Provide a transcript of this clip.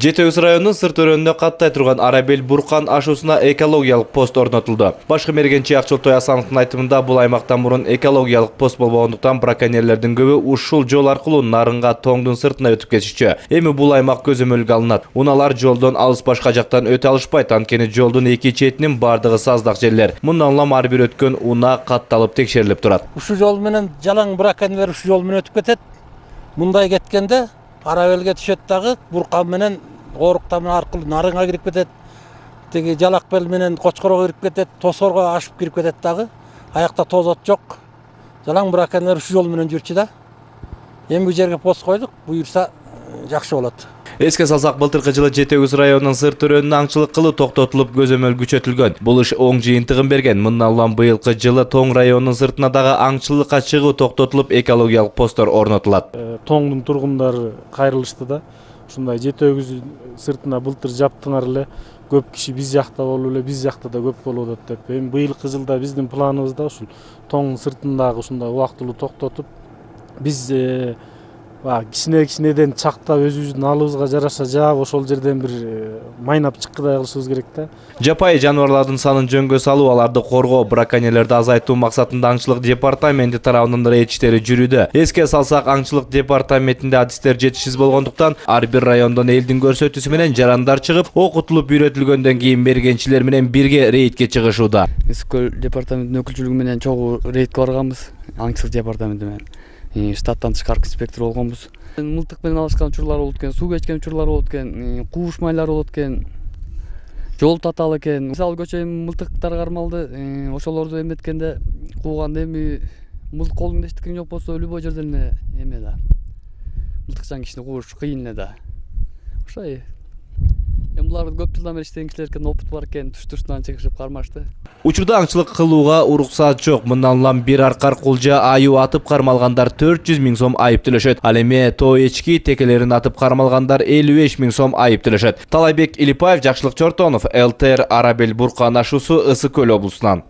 Жети Өз районунун сырт өрөөнүндө каттай турган Арабел Буркан ашуусуна экологиялык пост орнотулду. Башкы мергенчи Акчылтой Асановдун айтымында бул аймактан мурун экологиялык пост болбогондуктан браконьерлердин көбү ушул жол аркылуу нарынга тоңдун сыртына өтүп кетишчү. Эми бул аймак көзөмөлгө алынат. Унаалар жолдон алыс башка жактан өтө алышпайт, анткени жолдун эки четинин бардыгы саздак жерлер. Мындан улам ар бир өткөн унаа катталып текшерилип турат. Ушул жол менен жалаң браконьерлер ушул жол менен өтүп кетет. Мындай кеткенде Арабелге түшөт дагы, Буркан менен Оруктам аркылуу нарыңга кирип кетет. Теги Жалакбел менен Кочкорго кирип кетет, Тосорго ашып кирип кетет дагы. Аякта тозот жок. Жалаң браконьерлер ушул жол менен жүрчү да. Эми бул жерге пост койдук, буюрса жакшы болот. Эске салсак, былтыркы жылы Жети Өз районунун сырт өрөөнүнө аңчылык кылуу токтотулуп, көзөмөл күчөтүлгөн. Бул иш оң жыйынтыгын берген. Мындан улам быйылкы жылы Тоң районунун сыртына дагы аңчылыкка чыгуу токтотулуп, экологиялык посттор орнотулат. Тоңдун тургундары кайрылышты да. Ушундай Жети Өз сыртына былтыр жаптыңар эле, көп киши биз жакта болуп эле, биз жакта да көп болуп атат деп. Эми быйылкы жылда биздин планыбызда ушул Тоңдун сыртындагы ушундай убактылуу токтотуп, биз кичинеден чактап өзүбүздүн алыбызга жараша жаап, ошол жерден бир майнап чыккыдай кылышыбыз керек да. Жапайы жаныбарлардын санын жөнгө салуу, аларды коргоо, браконьерлерди азайтуу максатында аңчылык департаменти тарабынан рейд иштери жүрүүдө. Эске салсак, аңчылык департаментинде адистер жетишсиз болгондуктан ар бир райондон элдин көрсөтүүсү менен жарандар чыгып, окутулуп үйрөтүлгөндөн кийин мергенчилер менен бирге рейдке чыгышууда. Ысык-Көл департаментинин өкүлчүлүгү менен чогуу рейдке барганбыз, аңчылык департаменти менен. Штаттан тышкаркы инспектор болгонбуз. Мылтык менен алышкан учурлар болот экен, суу кечкен учурлар болот экен, кууш майлар болот экен, жол татаал экен. Мисалы көчө мылтыктар кармалды, ошолорду эметкенде кууганда эми колуңда эчтеке жок болсо любой жерден эле эме да. Мылтыкчан кишини кууш кыйын эле да. Ошой. Эми буларды көп жылдан бери иштеген кишилер экен, опыт бар экен, туш-туштан чыгышып кармашты. Учурда аңчылык кылууга уруксат жок. Мындан улам бир аркар кулжа аю атып кармалгандар 400 000 сом айып төлөшөт. Ал эми тоо эчки текелерин атып кармалгандар 55 000 сом айып төлөшөт. Талайбек Илипаев, Жакшылык Чортонов, ЛТР Арабел Буркан ашуусу, Ысык-Көл облусунан.